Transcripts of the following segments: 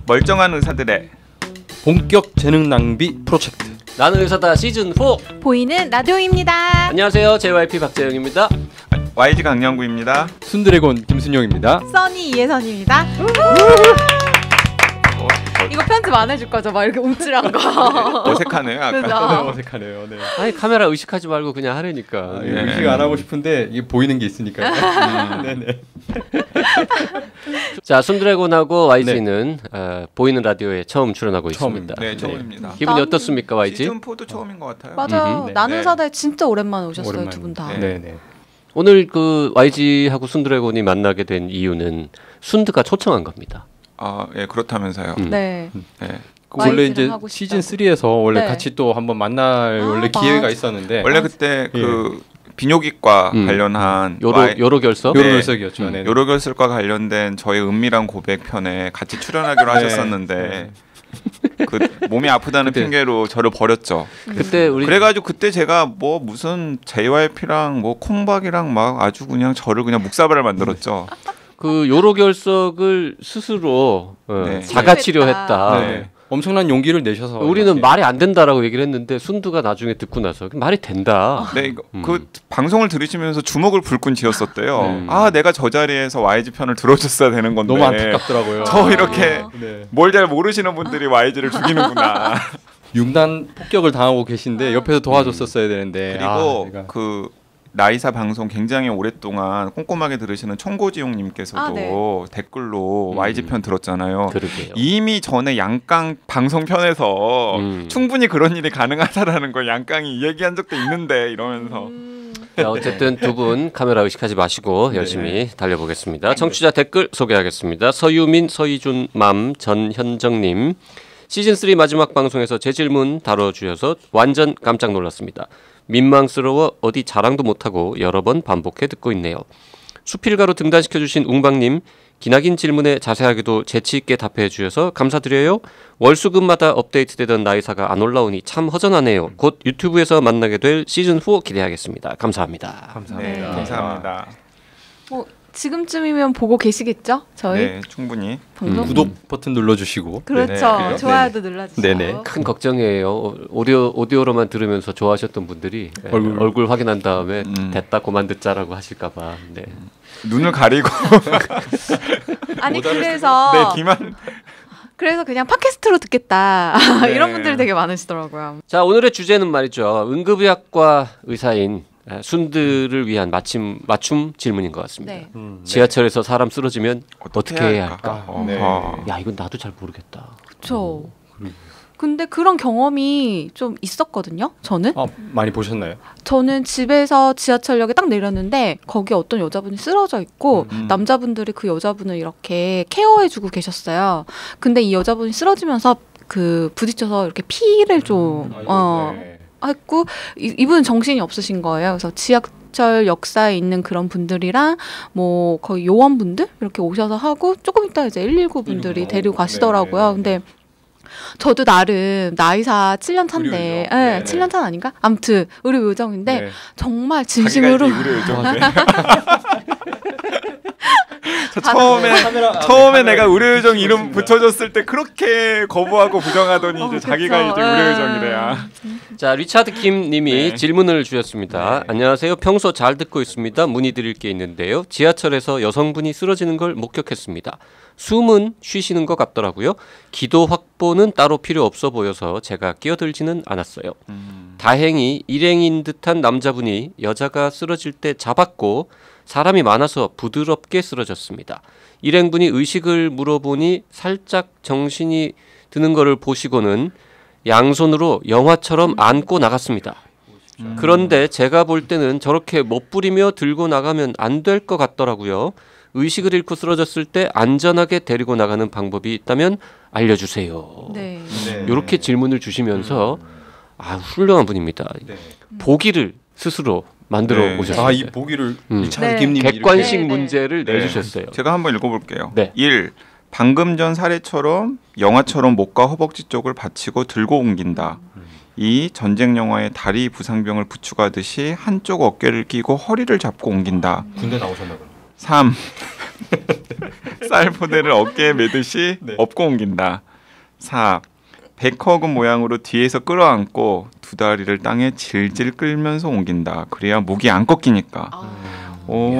멀쩡한 의사들의 본격 재능 낭비 프로젝트 나는 의사다 시즌 4 보이는 라디오입니다. 안녕하세요. JYP 박재영입니다. YG 강영구입니다. 순드래곤 김순용입니다. 써니 이혜선입니다. 이거 편집 안 해줄 거죠? 막 이렇게 움찔한 거. 어색하네요. 아까. 어색하네요. 네. 아니 카메라 의식하지 말고 그냥 하려니까. 예. 의식 안 하고 싶은데 이게 보이는 게 있으니까요. 네네. 자, 순드래곤하고 YG는 보이는 라디오에 처음 출연하고 처음입니다. 있습니다. 네, 처음입니다. 기분이 어떻습니까, YG? 시즌 4도 처음인 것 같아요. 맞아요. 네. 나는 네. 사다에 진짜 오랜만에 오셨어요. 오랜만에. 두 분 다. 네네. 오늘 그 YG하고 순드래곤이 만나게 된 이유는 순드가 초청한 겁니다. 아, 예, 그렇다면서요. 네. 네. 원래 YG 를 이제 하고 시즌 싶다고. 3에서 원래 네. 같이 또 한번 만날 원래 기회가 맞아. 있었는데 원래 그때 그 비뇨기과 관련한 요로 결석. 네. 요로결석이었죠. 네. 요로결석과 관련된 저의 은밀한 고백 편에 같이 출연하기로 하셨었는데 네. 그 몸이 아프다는 그때. 핑계로 저를 버렸죠. 그때 우리 그래가지고 그때 제가 뭐 무슨 JYP랑 뭐 콩박이랑 막 아주 그냥 저를 그냥 묵사발을 만들었죠. 그 요로 결석을 스스로 네. 자가 치료했다. 네. 엄청난 용기를 내셔서 우리는 이렇게. 말이 안 된다라고 얘기를 했는데 순두가 나중에 듣고 나서 말이 된다. 네, 그 방송을 들으시면서 주먹을 불끈 쥐었었대요. 아, 내가 저 자리에서 YG 편을 들어줬어야 되는 건데. 너무 안타깝더라고요. 저 이렇게 네. 뭘 잘 모르시는 분들이 YG를 죽이는구나. 융단 폭격을 당하고 계신데 옆에서 도와줬었어야 되는데 그리고 내가. 그 나이사 방송 굉장히 오랫동안 꼼꼼하게 들으시는 청고지용님께서도 네. 댓글로 YG 편 들었잖아요. 그러게요. 이미 전에 양깡 방송 편에서 충분히 그런 일이 가능하다라는 걸 양깡이 얘기한 적도 있는데 이러면서 자, 어쨌든 두 분 카메라 의식하지 마시고 열심히 달려보겠습니다. 청취자 댓글 소개하겠습니다. 서유민, 서희준, 맘, 전현정님. 시즌3 마지막 방송에서 제 질문 다뤄주셔서 완전 깜짝 놀랐습니다. 민망스러워 어디 자랑도 못하고 여러 번 반복해 듣고 있네요. 수필가로 등단시켜주신 웅방님. 기나긴 질문에 자세하게도 재치있게 답해 주셔서 감사드려요. 월수금마다 업데이트되던 나이사가 안 올라오니 참 허전하네요. 곧 유튜브에서 만나게 될 시즌4 기대하겠습니다. 감사합니다. 감사합니다. 네, 감사합니다. 뭐 지금쯤이면 보고 계시겠죠? 저희 네, 충분히. 방송. 구독 버튼 눌러주시고 그렇죠. 네. 좋아요도 눌러주세요. 네네. 큰 걱정이에요. 오디오로만 들으면서 좋아하셨던 분들이 얼굴 확인한 다음에 됐다 그만 듣자라고 하실까봐. 네. 눈을 가리고 아니 그래서 기만 그래서 그냥 팟캐스트로 듣겠다 네. 이런 분들이 되게 많으시더라고요. 자, 오늘의 주제는 말이죠. 응급의학과 의사인 순드를 위한 맞춤 질문인 것 같습니다. 네. 지하철에서 사람 쓰러지면 어떻게 해야 할까? 네. 야, 이건 나도 잘 모르겠다. 그렇죠. 근데 그런 경험이 좀 있었거든요. 저는 많이 보셨나요? 저는 집에서 지하철역에 딱 내렸는데 거기 어떤 여자분이 쓰러져 있고 남자분들이 그 여자분을 이렇게 케어해주고 계셨어요. 근데 이 여자분이 쓰러지면서 그 부딪혀서 이렇게 피를 좀 네. 했고 이분은 정신이 없으신 거예요. 그래서 지하철 역사에 있는 그런 분들이랑 뭐 거의 요원분들 이렇게 오셔서 하고 조금 있다 이제 119 분들이 데리고 가시더라고요. 네. 근데 저도 나름 나이사 7년 차인데, 의료요정. 네, 네. 7년 차는 아닌가? 아무튼 의료 요정인데 네. 정말 진심으로 처음에 내가 의료요정 이름 붙여줬을 때 그렇게 거부하고 부정하더니 이제 자기가 그쵸. 이제 의료요정이래요. 자, 리차드 김 님이 네. 질문을 주셨습니다. 안녕하세요. 평소 잘 듣고 있습니다. 문의드릴 게 있는데요. 지하철에서 여성분이 쓰러지는 걸 목격했습니다. 숨은 쉬시는 것 같더라고요. 기도 확보는 따로 필요 없어 보여서 제가 끼어들지는 않았어요. 다행히 일행인 듯한 남자분이 여자가 쓰러질 때 잡았고 사람이 많아서 부드럽게 쓰러졌습니다. 일행분이 의식을 물어보니 살짝 정신이 드는 것을 보시고는 양손으로 영화처럼 안고 나갔습니다. 그런데 제가 볼 때는 저렇게 멋부리며 들고 나가면 안 될 것 같더라고요. 의식을 잃고 쓰러졌을 때 안전하게 데리고 나가는 방법이 있다면 알려주세요. 네. 이렇게 질문을 주시면서 훌륭한 분입니다. 보기를 스스로 만들어 네. 오셨습니다. 이 보기를 리차드 네. 김님이 객관식 네, 네. 문제를 네. 내주셨어요. 제가 한번 읽어볼게요. 네. 1. 방금 전 사례처럼 영화처럼 목과 허벅지 쪽을 받치고 들고 옮긴다. 2. 전쟁 영화의 다리 부상병을 부축하듯이 한쪽 어깨를 끼고 허리를 잡고 옮긴다. 군대 나오셨나 보네. 3. 쌀포대를 어깨에 매듯이 네. 업고 옮긴다. 4. 백허금 모양으로 뒤에서 끌어안고 두 다리를 땅에 질질 끌면서 옮긴다. 그래야 목이 안 꺾이니까. 오,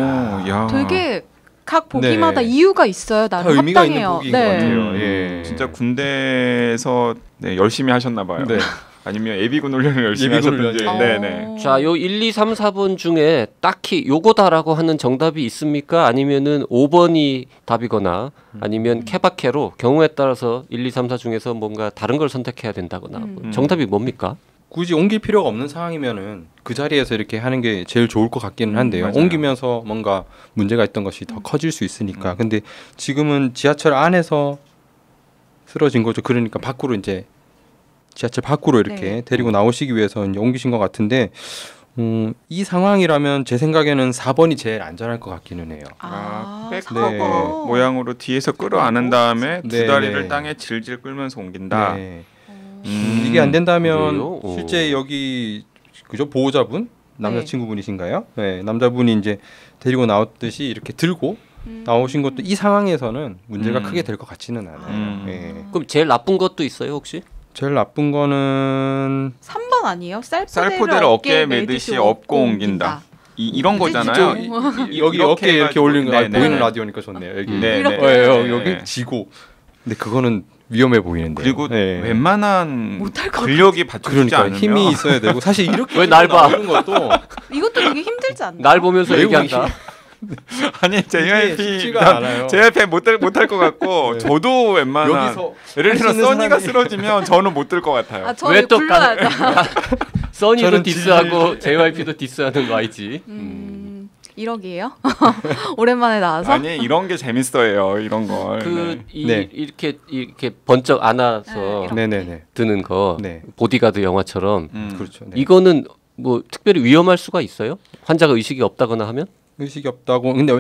야. 되게 각 보기마다 네. 이유가 있어요. 다 나름 의미가 있는 합당해요. 보기인 것 같아요. 예. 진짜 군대에서 네, 열심히 하셨나 봐요. 네. 아니면 예비군 훈련을 열심히 예비군 하셨든지. 훈련. 네네. 자, 요 1, 2, 3, 4번 중에 딱히 요거다라고 하는 정답이 있습니까? 아니면은 5번이 답이거나 아니면 케바케로 경우에 따라서 1, 2, 3, 4 중에서 뭔가 다른 걸 선택해야 된다거나 뭐 정답이 뭡니까? 굳이 옮길 필요가 없는 상황이면은 그 자리에서 이렇게 하는 게 제일 좋을 것 같기는 한데요. 맞아요. 옮기면서 뭔가 문제가 있던 것이 더 커질 수 있으니까. 근데 지금은 지하철 안에서 쓰러진 거죠. 그러니까 밖으로 이제 지하철 밖으로 이렇게 네. 데리고 나오시기 위해서 이제 옮기신 것 같은데 이 상황이라면 제 생각에는 4번이 제일 안전할 것 같기는 해요. 백허금 네. 모양으로 뒤에서 끌어안은 다음에 두 네, 다리를 네. 땅에 질질 끌면서 옮긴다. 네. 이게 안 된다면 그래요? 오. 실제 여기 그죠 보호자분 남자친구분이신가요? 네, 남자분이 이제 데리고 나왔듯이 이렇게 들고 나오신 것도 이 상황에서는 문제가 크게 될 것 같지는 않아요. 네. 그럼 제일 나쁜 것도 있어요, 혹시? 제일 나쁜 거는 3번 아니에요? 쌀포대를 어깨에 매듯이 업고 옮긴다. 이런 거잖아요. 여기 이렇게 어깨에 이렇게 해가지고. 올리는 거 네네. 보이는 라디오니까 좋네요. 여기 네, 이렇게. 네. 여기 지고. 근데 그거는 위험해 보이는데. 그리고 네. 웬만한 못할 것 근력이 받쳐주지 그러니까 않으면 힘이 있어야 되고 사실 이렇게 왜 날 봐? 나오는 것도 이것도 되게 힘들지 않나요? 날 보면서 매우 얘기한다. 아니 JYP 쉽지가 않아요. JYP 못할 것 같고 저도 웬만한 여기서 예를 들어 할 수 있는 써니가 사람이- 쓰러지면 저는 못 들 것 같아요. 아, 저 왜 또 불러야죠. 써니도 저는 디스하고 JYP도 디스하는 거 알지? 이러기예요? 오랜만에 나와서? 아니 이런 게 재밌어요. 이런 걸. 네. 네. 이렇게 번쩍 안아서 네, 네네네. 드는 거 네. 보디가드 영화처럼 그렇죠. 네. 이거는 뭐 특별히 위험할 수가 있어요? 환자가 의식이 없다거나 하면? 의식이 없다고. 근데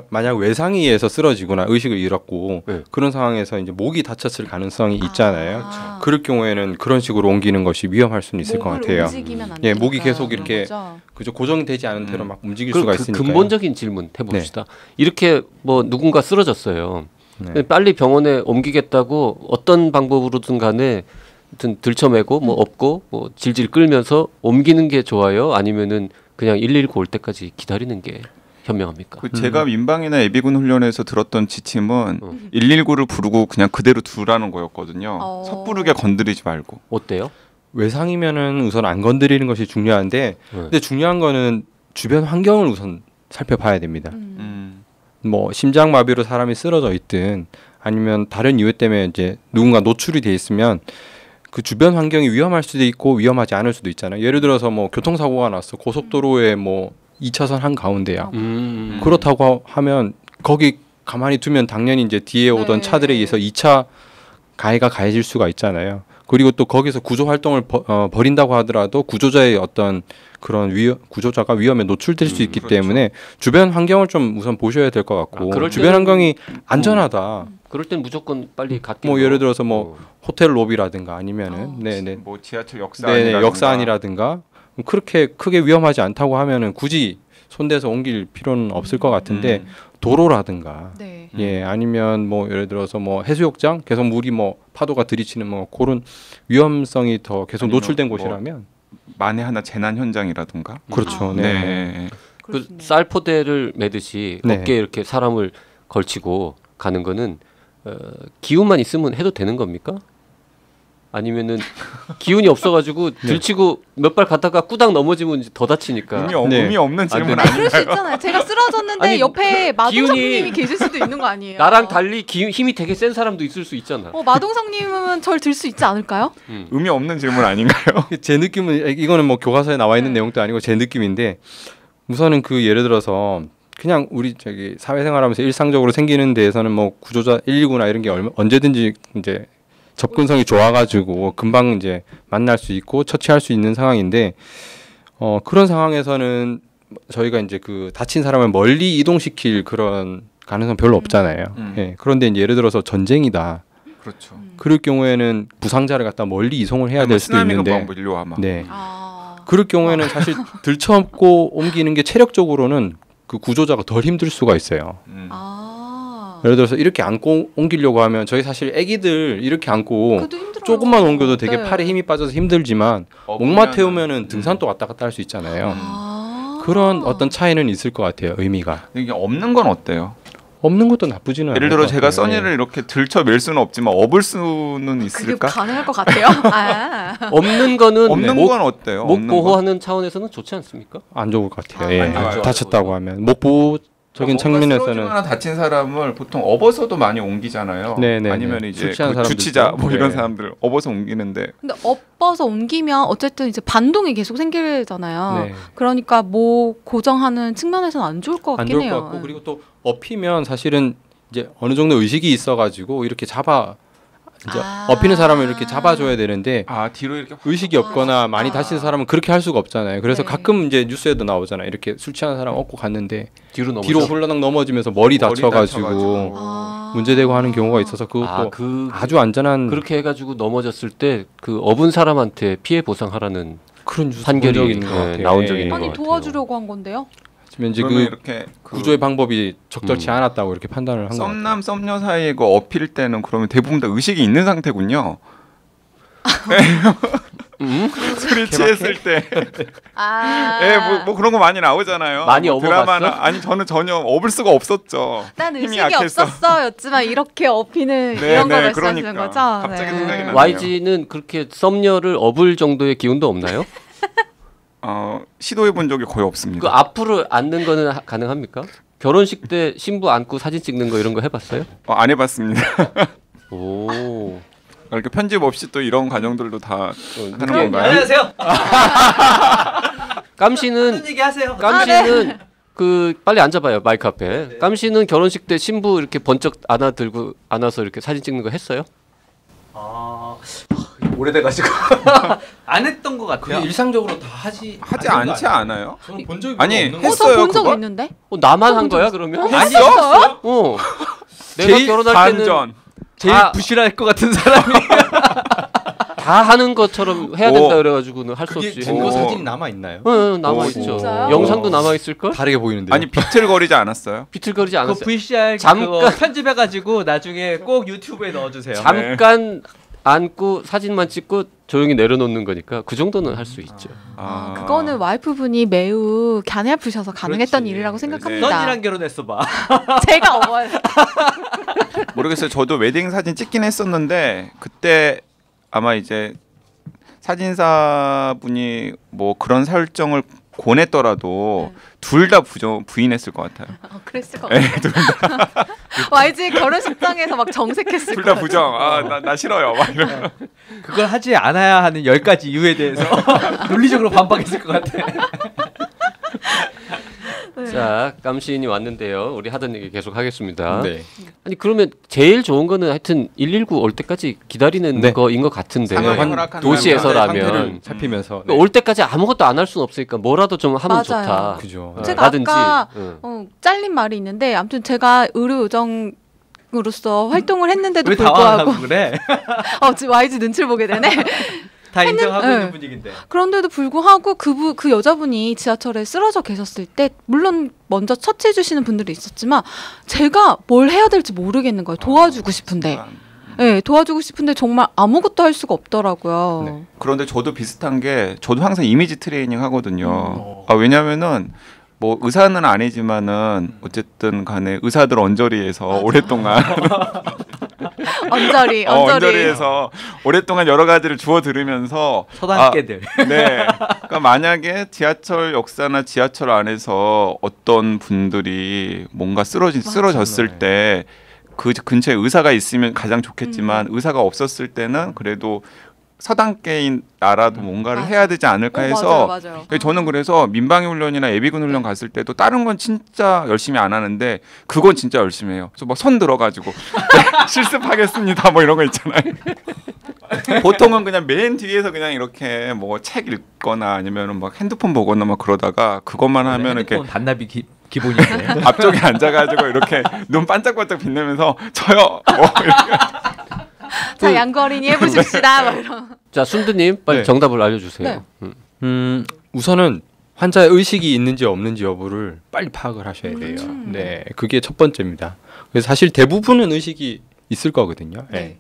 만약 외상위에서 쓰러지거나 의식을 잃었고 네. 그런 상황에서 이제 목이 다쳤을 가능성이 있잖아요. 아. 그럴 경우에는 그런 식으로 옮기는 것이 위험할 수는 있을 것 목을 같아요. 움직이면 안 예, 목이 되니까 계속 그런 이렇게 거죠? 그죠 고정되지 않은 대로 막 움직일 그 수가 있으니까. 근본적인 질문 해봅시다. 이렇게 뭐 누군가 쓰러졌어요. 네. 근데 빨리 병원에 옮기겠다고 어떤 방법으로든 간에 하여튼 들쳐매고 뭐 업고 뭐 질질 끌면서 옮기는 게 좋아요? 아니면은 그냥 119 올 때까지 기다리는 게 현명합니까? 그 제가 민방이나 예비군 훈련에서 들었던 지침은 119를 부르고 그냥 그대로 두라는 거였거든요. 어. 섣부르게 건드리지 말고. 어때요? 외상이면은 우선 안 건드리는 것이 중요한데 근데 중요한 거는 주변 환경을 우선 살펴봐야 됩니다. 뭐 심장마비로 사람이 쓰러져 있든 아니면 다른 이유 때문에 이제 누군가 노출이 돼 있으면 그 주변 환경이 위험할 수도 있고 위험하지 않을 수도 있잖아요. 예를 들어서 뭐 교통사고가 났어. 고속도로에 뭐 2차선 한 가운데야. 그렇다고 하면 거기 가만히 두면 당연히 이제 뒤에 오던 네. 차들에 의해서 2차 가해가 가해질 수가 있잖아요. 그리고 또 거기서 구조 활동을 벌인다고 하더라도 구조자의 어떤 그런 구조자가 위험에 노출될 수 있기 그렇죠. 때문에 주변 환경을 좀 우선 보셔야 될 것 같고 그럴 주변 때는- 환경이 안전하다. 그럴 땐 무조건 빨리 갓 뭐 예를 들어서 뭐 호텔 로비라든가 아니면은 네네 뭐 지하철 역사 네네 안이라든가. 역사 안이라든가 그렇게 크게 위험하지 않다고 하면은 굳이 손대서 옮길 필요는 없을 것 같은데 도로라든가 네. 예 아니면 뭐 예를 들어서 뭐 해수욕장 계속 물이 뭐 파도가 들이치는 뭐 그런 위험성이 더 계속 아니면 노출된 뭐 곳이라면 만에 하나 재난 현장이라든가. 그렇죠. 아. 네. 네. 그 그렇네요. 쌀포대를 매듯이 네. 어깨에 이렇게 사람을 걸치고 가는 거는 기운만 있으면 해도 되는 겁니까? 아니면은 기운이 없어가지고 들치고 몇 발 가다가 꾸당 넘어지면 이제 더 다치니까. 네. 의미 없는 질문 안 그럴 수 아닌가요? 있잖아요. 제가 쓰러졌는데 아니, 옆에 마동석님이 기운이- 계실 수도 있는 거 아니에요? 나랑 달리 힘이 되게 센 사람도 있을 수 있잖아. 마동석님은 절 들 수 있지 않을까요? 의미 없는 질문 아닌가요? 제 느낌은 이거는 뭐 교과서에 나와 있는 내용도 아니고 제 느낌인데 우선은 그 예를 들어서 그냥 우리 저기 사회생활하면서 일상적으로 생기는 데에서는 뭐 구조자 119나 이런 게 언제든지 이제 접근성이 좋아가지고 금방 이제 만날 수 있고 처치할 수 있는 상황인데 그런 상황에서는 저희가 이제 그 다친 사람을 멀리 이동시킬 그런 가능성 별로 없잖아요. 예. 그런데 이제 예를 들어서 전쟁이다. 그렇죠. 그럴 경우에는 부상자를 갖다 멀리 이송을 해야 될 수도 쓰나미가 있는데 막 밀려와 막. 네. 아. 그럴 경우에는 사실 들쳐업고 옮기는 게 체력적으로는 그 구조자가 덜 힘들 수가 있어요. 아. 예를 들어서 이렇게 안고 옮기려고 하면 저희 사실 아기들 이렇게 안고 그래도 힘들어요. 조금만 옮겨도 되게 네. 팔에 힘이 빠져서 힘들지만 목마 태우면은 등산도 왔다 갔다 할 수 있잖아요. 그런 어떤 차이는 있을 것 같아요. 의미가. 이게 없는 건 어때요? 없는 것도 나쁘지는 예를 않을 들어 것 제가 같아요. 써니를 이렇게 들쳐맬 수는 없지만 업을 수는 그게 있을까? 가능할 것 같아요. 아. 없는 거는 없는 목, 건 어때요? 목 없는 건? 보호하는 차원에서는 좋지 않습니까? 안 좋을 것 같아요. 아, 예. 안 좋아요. 다쳤다고 하면 목 보호적인 측면에서는 쓰러지거나 다친 사람을 보통 업어서도 많이 옮기잖아요. 네네네. 아니면 이제 술 취한 그 사람들 주치자 있죠. 뭐 이런 네. 사람들 업어서 옮기는데 근데 엎어서 옮기면 어쨌든 이제 반동이 계속 생기잖아요. 네. 그러니까 목 고정하는 측면에서는 안 좋을 것 안 같긴 좋을 해요. 것 같고 그리고 또 업히면 사실은 이제 어느 정도 의식이 있어가지고 이렇게 잡아 이제 아. 업히는 사람을 이렇게 잡아줘야 되는데 아 뒤로 이렇게 의식이 없거나 많이 다친 사람은 그렇게 할 수가 없잖아요. 그래서 네. 가끔 이제 뉴스에도 나오잖아요. 이렇게 술 취한 사람 업고 갔는데 뒤로 넘어져. 뒤로 훌러덩 넘어지면서 머리 다쳐가지고 다쳐가지고. 아. 문제되고 하는 경우가 있어서 그것도 아주 안전한 그렇게 해가지고 넘어졌을 때 그 업은 사람한테 피해 보상하라는 그런 뉴스 판결이, 본 적이 있는 것 네, 같아요. 나온 적이 예. 있는 것 아니 같아요. 도와주려고 한 건데요. 하지만 이제 그러면 그 이렇게 그 구조의 방법이 적절치 않았다고 이렇게 판단을 한 것 같아요. 썸남 썸녀 사이에 그 업힐 때는 그러면 대부분 다 의식이 있는 상태군요. 술이 취했을 때, 아. 예, 뭐 그런 거 많이 나오잖아요. 많이 뭐 업어봤어? 드라마나 아니 저는 전혀 업을 수가 없었죠. 난 힘이 의식이 약해서. 없었어였지만 이렇게 업히는 네, 이런 거 네, 말씀하시는 그러니까. 거죠? 갑자기 생각이 나네요. YG는 그렇게 썸녀를 업을 정도의 기운도 없나요? 시도해 본 적이 거의 그 없습니다. 앞으로 앉는 거는 가능합니까? 결혼식 때 신부 안고 사진 찍는 거 이런 거 해봤어요? 안 해봤습니다. 오. 이렇게 편집 없이 또 이런 과정들도 다 하는 건가요? 안녕하세요. 깜씨는 무슨 얘기 하세요? 깜씨는 그 빨리 앉아봐요 마이크 앞에. 깜씨는 결혼식 때 신부 이렇게 번쩍 안아서 이렇게 사진 찍는 거 했어요? 오래돼가지고 안 했던 것 같아요. 일상적으로 다 하지 않지 않아요? 저는 본 적이 아니, 별로 없는 것 했어요, 저본 적 그걸? 있는데? 나만 한 거야 그러면? 했어? 어. 내가 제일 결혼할 때는 반전. 제일 아. 부실할 것 같은 사람이 다 하는 것처럼 해야 된다 오. 그래가지고는 할 수 그게 없지. 증거 오. 사진이 남아 있나요? 응, 남아 오, 있죠. 진짜요? 영상도 남아 있을 걸? 다르게 보이는데. 아니 비틀거리지 않았어요? 비틀거리지 그 않았어요. VCR 잠깐. 그거 편집해가지고 나중에 꼭 유튜브에 넣어주세요. 잠깐 안고 사진만 찍고 조용히 내려놓는 거니까 그 정도는 할 수 있죠. 그거는 와이프분이 매우 가냘프셔서 가능했던 그렇지. 일이라고 생각합니다. 넌이랑 결혼했어 봐. 제가 어머니. 모르겠어요. 저도 웨딩 사진 찍긴 했었는데 그때 아마 이제 사진사 분이 뭐 그런 설정을 권했더라도 둘 다 부인했을 것 같아요. 그랬을 것 같아요. YG 결혼식장에서 막 정색했을 둘 것 다 같아요. 부정. 나 싫어요. 막 이런. 그걸 하지 않아야 하는 10가지 이유에 대해서 논리적으로 반박했을 것 같아. 네. 자, 깜시인이 왔는데요. 우리 하던 얘기 계속 하겠습니다. 네. 아니 그러면 제일 좋은 거는 하여튼 119 올 때까지 기다리는 네. 거인 것 같은데 상황이 허락하는 도시에서라면 상태를 살피면서 그러니까 올 때까지 아무것도 안 할 수는 없으니까 뭐라도 좀 하면 맞아요. 좋다. 그죠. 제가 아까 잘린 말이 있는데 아무튼 제가 의료 요정으로서 활동을 했는데도 왜 불구하고 당황하고 그래? 지금 YG 눈치를 보게 되네. 다 인정하고 네. 있는 분위기인데. 그런데도 불구하고 그 여자분이 지하철에 쓰러져 계셨을 때 물론 먼저 처치해 주시는 분들이 있었지만 제가 뭘 해야 될지 모르겠는 거예요. 도와주고 싶은데. 네, 도와주고 싶은데 정말 아무것도 할 수가 없더라고요. 네. 그런데 저도 비슷한 게 저도 항상 이미지 트레이닝 하거든요. 왜냐면은 뭐 의사는 아니지만은 어쨌든 간에 의사들 언저리에서 오랫동안 언저리. 언저리에서 오랫동안 여러 가지를 주워 들으면서 서당깨들. 네. 그러니까 만약에 지하철 역사나 지하철 안에서 어떤 분들이 뭔가 쓰러졌을 때 그 근처에 의사가 있으면 가장 좋겠지만 의사가 없었을 때는 그래도 서당계인 나라도 뭔가를 해야 되지 않을까 해서 맞아요. 저는 그래서 민방위 훈련이나 예비군 훈련 갔을 때도 다른 건 진짜 열심히 안 하는데 그건 진짜 열심히 해요. 그래서 막 손 들어가지고 실습하겠습니다 뭐 이런 거 있잖아요. 보통은 그냥 맨 뒤에서 그냥 이렇게 뭐 책 읽거나 아니면은 막 핸드폰 보거나 막 그러다가 그것만 하면 이렇게 반납이 기본인데. 앞쪽에 앉아가지고 이렇게 눈 반짝반짝 빛내면서 저요. 뭐 이렇게. 자, 양거린이 해보십시다. 막 이런. 자, 순두님 빨리 네. 정답을 알려주세요. 네. 우선은 환자의 의식이 있는지 없는지 여부를 빨리 파악을 하셔야 돼요. 네, 그게 첫 번째입니다. 그래서 사실 대부분은 의식이 있을 거거든요. 네. 네.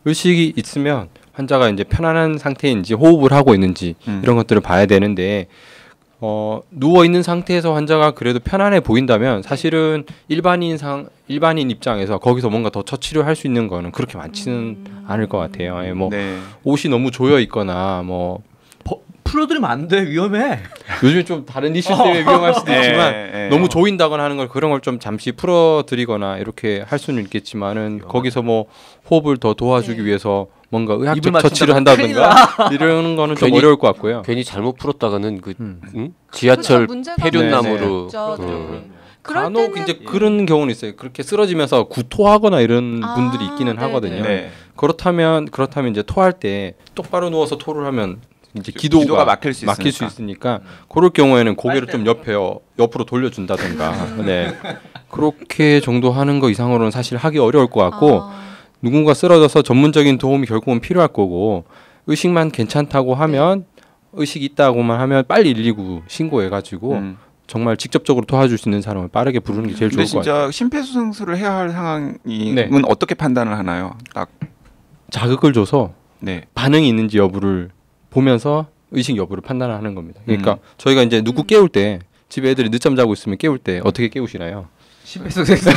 의식이 있으면 환자가 이제 편안한 상태인지 호흡을 하고 있는지 이런 것들을 봐야 되는데 누워 있는 상태에서 환자가 그래도 편안해 보인다면 사실은 일반인 입장에서 거기서 뭔가 더 처치를 할 수 있는 거는 그렇게 많지는 않을 것 같아요. 예, 뭐 네. 옷이 너무 조여 있거나 뭐 풀어드리면 안 돼. 위험해. 요즘에 좀 다른 이슈 때문에 위험할 수도 있지만 예. 너무 조인다거나 하는 걸 그런 걸 좀 잠시 풀어드리거나 이렇게 할 수는 있겠지만은 거기서 뭐 호흡을 더 도와주기 네. 위해서 뭔가 입을 의학적 맞춘다거나 처치를 한다든가 이러는 거는 좀 괜히- 어려울 것 같고요. 괜히 잘못 풀었다가는 그 음. 지하철 그렇죠. 문제가 폐륜나무로 있죠. 네. 그럴 간혹 때는 이제 그런 경우는 있어요. 그렇게 쓰러지면서 구토하거나 이런 분들이 있기는 네네. 하거든요. 네. 그렇다면 이제 토할 때 똑바로 누워서 토를 하면 이제 기도가 기도가 막힐 수 있으니까 그럴 경우에는 고개를 좀 옆으로 돌려준다든가 네 그렇게 정도 하는 거 이상으로는 사실 하기 어려울 것 같고 누군가 쓰러져서 전문적인 도움이 결국은 필요할 거고 의식만 괜찮다고 하면 의식이 있다고만 하면 빨리 119 신고해가지고 정말 직접적으로 도와줄 수 있는 사람을 빠르게 부르는 게 제일 근데 좋을 것 같아요. 진짜 심폐소생술을 해야 할 상황이면 네. 어떻게 판단을 하나요? 딱 자극을 줘서 네. 반응이 있는지 여부를 보면서 의식 여부를 판단하는 겁니다. 그러니까 저희가 이제 누구 깨울 때 집에 애들이 늦잠 자고 있으면 깨울 때 어떻게 깨우시나요? 심폐소생술.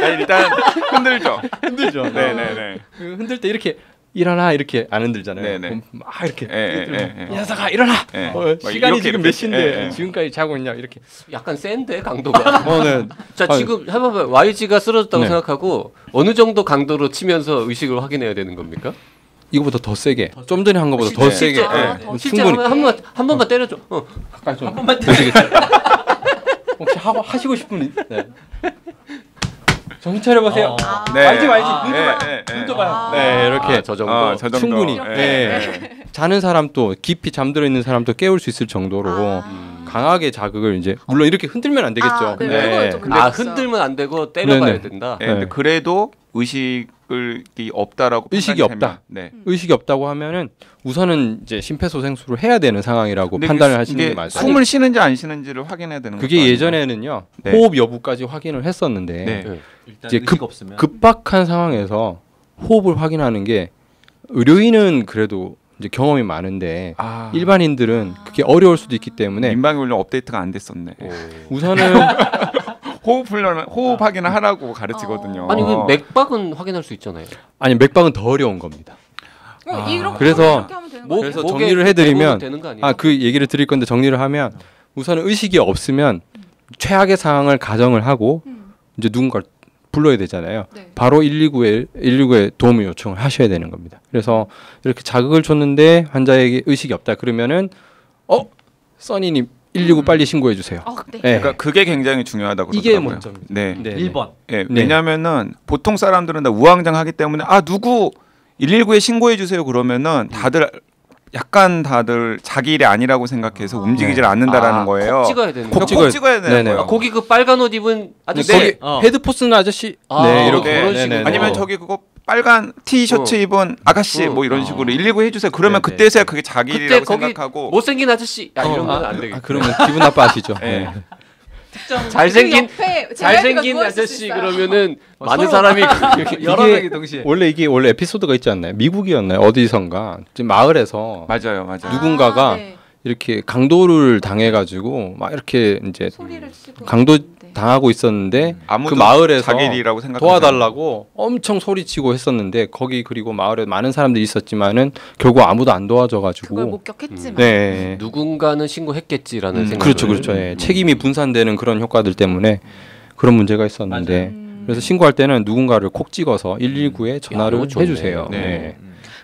아니, 일단 흔들죠. 흔들죠. 네네네. 흔들 때 이렇게 일어나 이렇게 안 흔들잖아요. 네네. 그럼 막 이렇게 예. 이 녀석아 일어나. 예. 시간이 이렇게, 지금 이렇게. 몇 시인데 예, 예. 지금까지 자고 있냐 이렇게. 약간 센데 강도가. 네. 자 아니, 지금 해봐봐요. YG가 쓰러졌다고 네. 생각하고 어느 정도 강도로 치면서 의식을 확인해야 되는 겁니까? 이거보다 더 세게. 좀 전에 한 거보다 더 세게. 실제, 예. 실제 충분히 한 번만 때려줘. 가까이 좀. 한 번만 되시겠어요? 혹시 하시고 싶은 네. 정신 차려 보세요. 네. 알지. 눈도 봐요. 네, 이렇게 저 정도. 저 정도. 충분히. 예. 네. 자는 사람도 깊이 잠들어 있는 사람도 깨울 수 있을 정도로 강하게 자극을 이제 물론 이렇게 흔들면 안 되겠죠. 네. 네. 그걸 좀 흔들면 안 되고 때려봐야 네네. 된다. 예, 근데 그래도 의식이 없다라고 의식이 판단이 없다. 되면, 네. 의식이 없다고 하면은 우선은 이제 심폐소생술을 해야 되는 상황이라고 근데 판단을 이게 하시는 게 맞아요. 숨을 쉬는지 안 쉬는지를 확인해야 되는 거죠. 그게 예전에는요. 네. 호흡 여부까지 확인을 했었는데 네. 일단 이제 의식 없으면 급박한 상황에서 호흡을 확인하는 게 의료인은 그래도 이제 경험이 많은데 일반인들은 그게 어려울 수도 있기 때문에 민방위 훈련 업데이트가 안 됐었네. 우선은 호흡 확인을 하라고 가르치거든요. 아니 그 맥박은 확인할 수 있잖아요. 아니 맥박은 더 어려운 겁니다. 이렇게 그래서 이렇게 하면 되는 거예요? 그래서 목에 정리를 해드리면 되는 거 아니에요? 그 얘기를 드릴 건데 정리를 하면 우선은 의식이 없으면 최악의 상황을 가정을 하고 이제 누군가를 불러야 되잖아요. 네. 바로 119에 도움을 요청을 하셔야 되는 겁니다. 그래서 이렇게 자극을 줬는데 환자에게 의식이 없다 그러면은 써니님 119 빨리 신고해 주세요. 네. 네. 그러니까 그게 굉장히 중요하다고 이게 그러더라고요. 먼저입니다. 네. 네. 1번. 예, 네. 왜냐면은 보통 사람들은 다 우왕좌왕하기 때문에 누구 119에 신고해 주세요 그러면은 다들 자기 일이 아니라고 생각해서 움직이질 않는다라는 거예요. 콕 찍어야 되는 콕 거. 찍어야 되는 네네. 거예요. 거기 그 빨간 옷 입은 아저씨. 네. 헤드포스는 아저씨. 아, 네, 이렇게 그런 네, 식으로. 네, 네. 아니면 저기 그거 빨간 티셔츠 입은 아가씨 뭐 이런 식으로 119 해주세요. 그러면 네, 네. 그때서야 그게 자기 그때 일이라고 거기 생각하고 못생긴 아저씨. 이런 건 안 되겠다. 그러면 기분 나빠하시죠. 네. 잘생긴 옆에 잘생긴 누워 있을 수 아저씨 있어요. 그러면 많은 서로- 사람이 여러 이게 명이 동시에. 원래 에피소드가 있지 않나요? 미국이었나요? 어디선가 지금 마을에서 맞아요. 누군가가 네. 이렇게 강도를 당해가지고 막 이렇게 이제 소리를 치고 강도 있는데. 당하고 있었는데 아무도 그 마을에서 자기 일이라고 생각 도와달라고 엄청 소리치고 했었는데 거기 그리고 마을에 많은 사람들이 있었지만은 결국 아무도 안 그걸 도와줘가지고 목격했지만 네. 누군가는 신고했겠지라는 생각. 그렇죠, 그렇죠. 예. 책임이 분산되는 그런 효과들 때문에 그런 문제가 있었는데 그래서 신고할 때는 누군가를 콕 찍어서 119에 전화를 이거 좋네. 해주세요. 네. 네.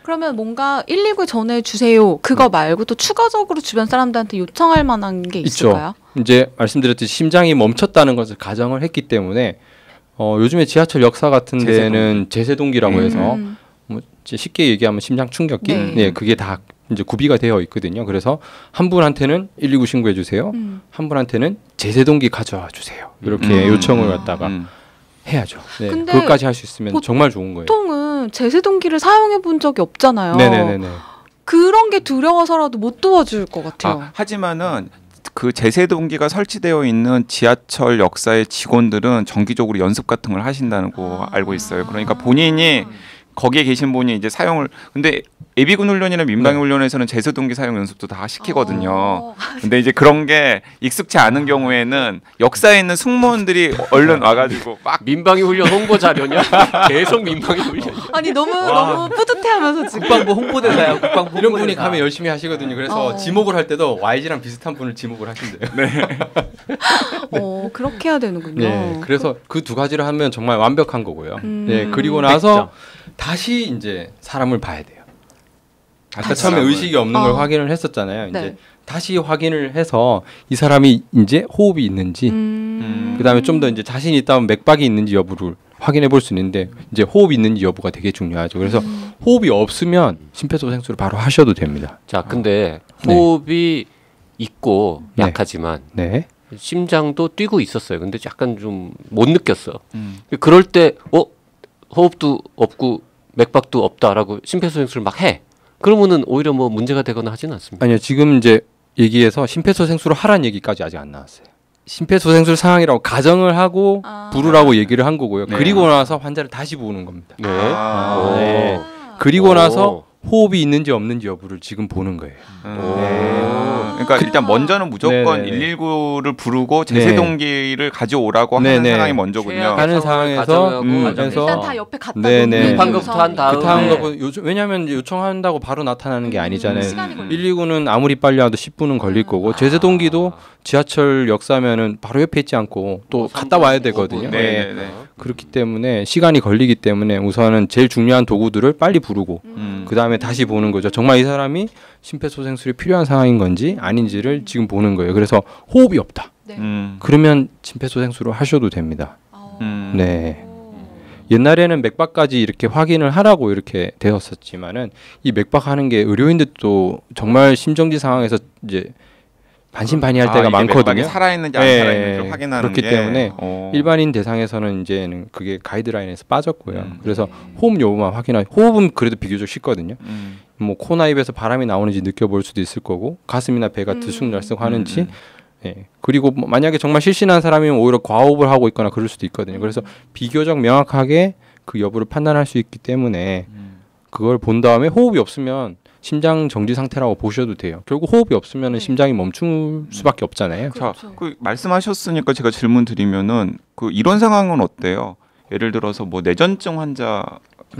그러면 뭔가 119 전해 주세요. 그거 말고 또 추가적으로 주변 사람들한테 요청할 만한 게 있을까요? 이제 말씀드렸듯이 심장이 멈췄다는 것을 가정을 했기 때문에 요즘에 지하철 역사 같은 데는 제세동기라고 해서 뭐 이제 쉽게 얘기하면 심장 충격기, 네. 네, 그게 다 이제 구비가 되어 있거든요. 그래서 한 분한테는 119 신고해 주세요. 한 분한테는 제세동기 가져와 주세요. 이렇게 요청을 갖다가 해야죠. 네, 근데 그것까지 할 수 있으면 보- 정말 좋은 거예요. 보통은 제세동기를 사용해 본 적이 없잖아요. 네네네네. 그런 게 두려워서라도 못 도와줄 것 같아요. 하지만은 그 제세동기가 설치되어 있는 지하철 역사의 직원들은 정기적으로 연습 같은 걸 하신다고 알고 있어요. 그러니까 본인이 거기에 계신 분이 이제 사용을 근데 예비군 훈련이나 민방위 훈련에서는 제세동기 사용 연습도 다 시키거든요. 근데 이제 그런 게 익숙치 않은 경우에는 역사에 있는 승무원들이 얼른 와가지고 막 민방위 훈련 홍보 자료냐? 계속 민방위 훈련. 아니 너무 뿌듯해하면서 지금. 국방부 홍보대사야. 국방부 이런 분이 홍보대사. 가면 열심히 하시거든요. 그래서 지목을 할 때도 YG랑 비슷한 분을 지목을 하신대요. 그렇게 해야 되는군요. 네, 그래서 그 두 가지를 하면 정말 완벽한 거고요. 네, 그리고 나서 다시 이제 사람을 봐야 돼요. 아까 다시 처음에 사람을. 의식이 없는 걸 확인을 했었잖아요. 네. 이제 다시 확인을 해서 이 사람이 이제 호흡이 있는지, 그다음에 좀 더 이제 자신이 있다면 맥박이 있는지 여부를 확인해 볼 수 있는데 이제 호흡이 있는지 여부가 되게 중요하죠. 그래서 호흡이 없으면 심폐소생술을 바로 하셔도 됩니다. 자, 근데 호흡이 있고 네. 약하지만 네. 심장도 뛰고 있었어요. 근데 약간 좀 못 느꼈어. 그럴 때 호흡도 없고 맥박도 없다라고 심폐소생술을 막 해. 그러면은 오히려 뭐 문제가 되거나 하지는 않습니다. 아니요, 지금 이제 얘기해서 심폐소생술을 하라는 얘기까지 아직 안 나왔어요. 심폐소생술 상황이라고 가정을 하고 부르라고 얘기를 한 거고요. 네. 그리고 나서 환자를 다시 부르는 겁니다. 네. 네. 그리고 나서 호흡이 있는지 없는지 여부를 지금 보는 거예요. 그러니까 일단 먼저는 무조건 네네. 119를 부르고 제세동기를 가져오라고 하는 네네. 상황이 먼저군요. 하는 상황에서 해서 일단 다 옆에 갖다 네네. 놓는 방금부터 한 다음에 그다음 요즘 왜냐하면 이제 요청한다고 바로 나타나는 게 아니잖아요. 시간이 걸려. 119는 아무리 빨리 와도 10분은 걸릴 거고 제세동기도 지하철 역사면은 바로 옆에 있지 않고 또 갔다 와야 되거든요. 네. 네네네. 그렇기 때문에 시간이 걸리기 때문에 우선은 제일 중요한 도구들을 빨리 부르고 그 다음에 다시 보는 거죠. 정말 이 사람이 심폐소생술이 필요한 상황인 건지 아닌지를 지금 보는 거예요. 그래서 호흡이 없다. 네. 그러면 심폐소생술을 하셔도 됩니다. 네. 옛날에는 맥박까지 이렇게 확인을 하라고 이렇게 되었었지만은 이 맥박하는 게 의료인들도 정말 심정지 상황에서 이제 반신반의할 때가 이게 많거든요. 맥박이 살아있는지 안 네. 살아있는지 확인하는 그렇기 게 때문에 일반인 대상에서는 이제는 그게 가이드라인에서 빠졌고요. 그래서 호흡 여부만 확인하고 호흡은 그래도 비교적 쉽거든요. 뭐 코나 입에서 바람이 나오는지 느껴볼 수도 있을 거고 가슴이나 배가 들쑥날쑥하는지 예. 그리고 뭐 만약에 정말 실신한 사람이면 오히려 과호흡을 하고 있거나 그럴 수도 있거든요. 그래서 비교적 명확하게 그 여부를 판단할 수 있기 때문에 그걸 본 다음에 호흡이 없으면 심장 정지 상태라고 보셔도 돼요. 결국 호흡이 없으면 심장이 멈출 수밖에 없잖아요. 자, 그 말씀하셨으니까 제가 질문 드리면은 그 이런 상황은 어때요? 예를 들어서 뭐 내전증 환자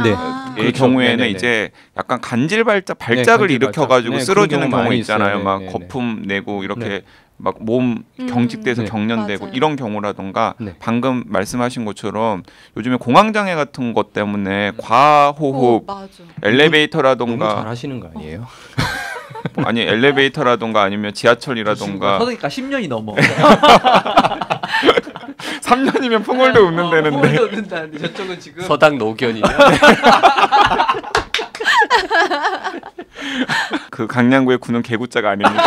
네. 의 그렇죠. 경우에는 네네네. 이제 약간 발작을 간질 일으켜가지고 발작. 네, 쓰러지는 그런 경우 경우 많이 있잖아요. 있어요. 막 네네네. 거품 내고 이렇게 네. 막 몸 경직돼서 네. 경련되고 맞아요. 이런 경우라던가 네. 방금 말씀하신 것처럼 요즘에 공황장애 같은 것 때문에 과호흡 맞아. 너무 엘리베이터라던가 잘하시는 거 아니에요? 아니 엘리베이터라던가 아니면 지하철이라던가 서니까 10년이 넘어. 3년이면 풍월도 웃는다는데 풍월도 웃는다는데 저쪽은 지금 서당 노견이냐? 그 강량구의 구는 개구자가 아닙니다.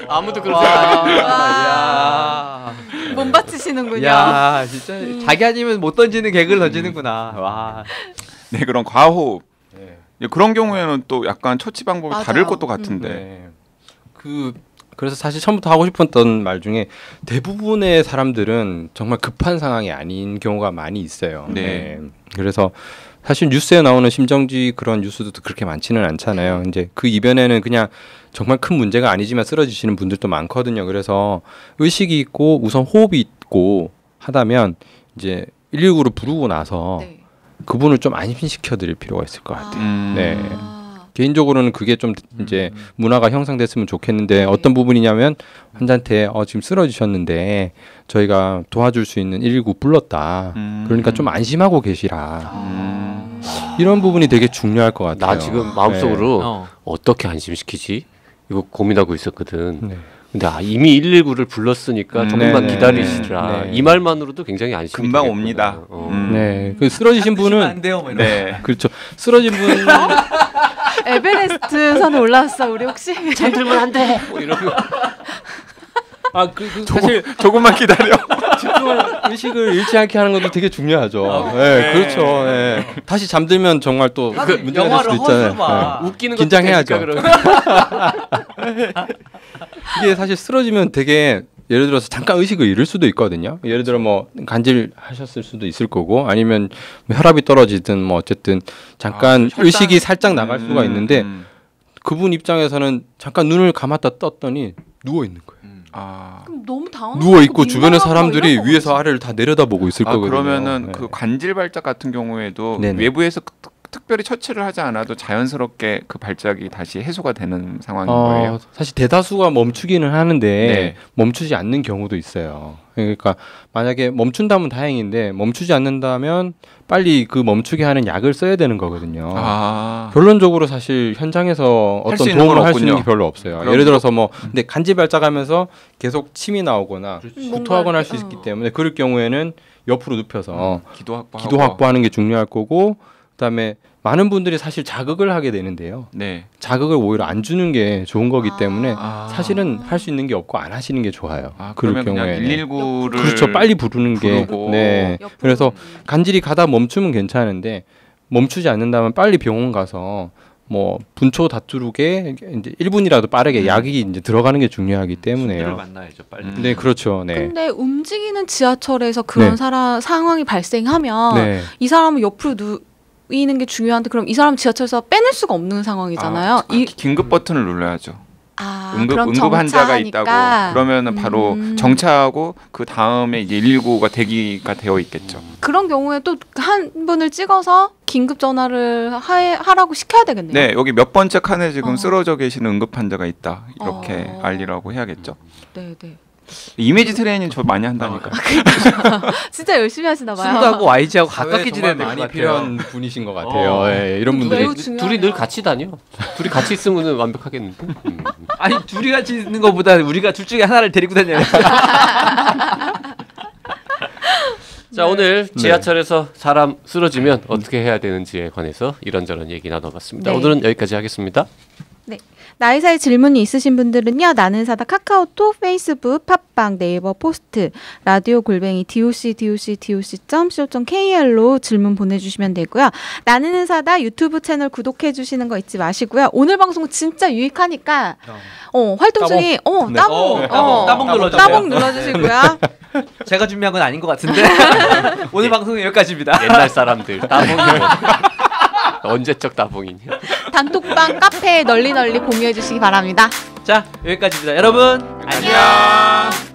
아무도 그렇게 안 해. 야. 몸 받치시는군요. 야, 진짜 자기 아니면 못 던지는 개그를 던지는구나. 와. 네 그런 과호흡 네. 그런 경우에는 또 약간 처치 방법이 맞아요. 다를 것도 같은데 네. 그래서 사실 처음부터 하고 싶었던 말 중에 대부분의 사람들은 정말 급한 상황이 아닌 경우가 많이 있어요. 네. 그래서 사실 뉴스에 나오는 심정지 그런 뉴스도 그렇게 많지는 않잖아요. 이제 그 이변에는 그냥 정말 큰 문제가 아니지만 쓰러지시는 분들도 많거든요. 그래서 의식이 있고 우선 호흡이 있고 하다면 이제 119를 부르고 나서 네. 그분을 좀 안심시켜 드릴 필요가 있을 것 같아요. 네. 아. 개인적으로는 그게 좀 이제 문화가 형성됐으면 좋겠는데 어떤 부분이냐면 환자한테 지금 쓰러지셨는데 저희가 도와줄 수 있는 119 불렀다. 그러니까 좀 안심하고 계시라. 이런 부분이 되게 중요할 것 같아요. 나 지금 마음속으로 어떻게 안심시키지? 이거 고민하고 있었거든. 네. 근데 이미 119를 불렀으니까 조금만 네, 기다리시라. 네. 이 말만으로도 굉장히 안심이 금방 되겠구나. 옵니다. 네, 그 쓰러지신 분은 안 돼요, 뭐 이런 네. 그렇죠. 쓰러진 분 에베레스트 산에 올라왔어 우리 혹시? 잠들면 안 돼. 뭐 이런 거. 사실 조금만 기다려. 집중을 의식을 잃지 않게 하는 것도 되게 중요하죠. 네. 그렇죠. 예. 다시 잠들면 정말 또 나도 문제가 될 영화를 수도 있잖아요. 허수로 봐. 웃기는 긴장해야죠. 것도 되니까 이게 사실 쓰러지면 되게 예를 들어서 잠깐 의식을 잃을 수도 있거든요. 예를 들어 뭐 간질하셨을 수도 있을 거고 아니면 뭐 혈압이 떨어지든 뭐 어쨌든 잠깐 의식이 살짝 나갈 수가 있는데 그분 입장에서는 잠깐 눈을 감았다 떴더니 누워 있는 거예요. 그럼 너무 당황. 누워 있고 주변의 사람들이 위에서 아래를 다 내려다보고 있을 거거든요. 그러면은 네. 그 관질 발작 같은 경우에도 네네. 외부에서 특별히 처치를 하지 않아도 자연스럽게 그 발작이 다시 해소가 되는 상황인 거예요. 사실 대다수가 멈추기는 하는데 네. 멈추지 않는 경우도 있어요. 그러니까 만약에 멈춘다면 다행인데 멈추지 않는다면 빨리 그 멈추게 하는 약을 써야 되는 거거든요. 결론적으로 사실 현장에서 할수 어떤 있는 도움을 건 할 수 있는 게 없군요. 별로 없어요. 그럼 예를 들어서 뭐 근데 간질 발작하면서 계속 침이 나오거나 구토하거나 할 수 뭔가 있기 때문에 그럴 경우에는 옆으로 눕혀서 기도 기도 확보하는 게 중요할 거고 그다음에 많은 분들이 사실 자극을 하게 되는데요. 네. 자극을 오히려 안 주는 게 좋은 거기 때문에 아. 사실은 할 수 있는 게 없고 안 하시는 게 좋아요. 그러면 그냥 경우에는. 119를 그렇죠. 빨리 부르는 게 부르고. 네. 그래서 간질이 가다 멈추면 괜찮은데 멈추지 않는다면 빨리 병원 가서 뭐 분초 다투르게 이제 1분이라도 빠르게 약이 이제 들어가는 게 중요하기 순비를 때문에요. 만나야죠 빨리. 네, 그렇죠. 네. 근데 움직이는 지하철에서 그런 네. 상황이 발생하면 네. 이 사람은 옆으로 누이는 게 중요한데 그럼 이 사람 지하철에서 빼낼 수가 없는 상황이잖아요. 긴급 버튼을 눌러야죠. 그럼 응급 환자가 정차하니까. 있다고 그러면은 바로 정차하고 그 다음에 이제 119가 대기가 되어 있겠죠. 그런 경우에 또 한 분을 찍어서 긴급 전화를 하라고 시켜야 되겠네요. 네, 여기 몇 번째 칸에 지금 어. 쓰러져 계시는 응급 환자가 있다. 이렇게 어. 알리라고 해야겠죠. 네, 네. 이미지 트레이닝 저 많이 한다니까. 진짜 열심히 하시나 봐요. 순두하고 YG하고 사회에 가깝게 지내는 정말 것 많이 같아요. 필요한 분이신 것 같아요. 예, 이런 분들이 매우 중요하네요. 둘이 늘 같이 다녀. 둘이 같이 있으면 완벽하겠는데. 아니 둘이 같이 있는 것보다 우리가 둘 중에 하나를 데리고 다녀요. 자, 오늘 지하철에서 사람 쓰러지면 어떻게 해야 되는지에 관해서 이런저런 얘기 나눠봤습니다. 네. 오늘은 여기까지 하겠습니다. 나이사의 질문이 있으신 분들은요. 나는 사다 카카오톡, 페이스북, 팟빵, 네이버 포스트, 라디오 골뱅이 doc.co.kr로 질문 보내주시면 되고요. 나는 사다 유튜브 채널 구독해 주시는 거 잊지 마시고요. 오늘 방송 진짜 유익하니까 활동 중에 따봉 눌러주세요. 따봉 눌러주시고요. 제가 준비한 건 아닌 것 같은데 오늘 방송은 여기까지입니다. 옛날 사람들 따봉이 뭐. 언제적 따봉이냐. 단톡방, 카페에 널리 공유해 주시기 바랍니다. 자 여기까지입니다. 여러분 안녕.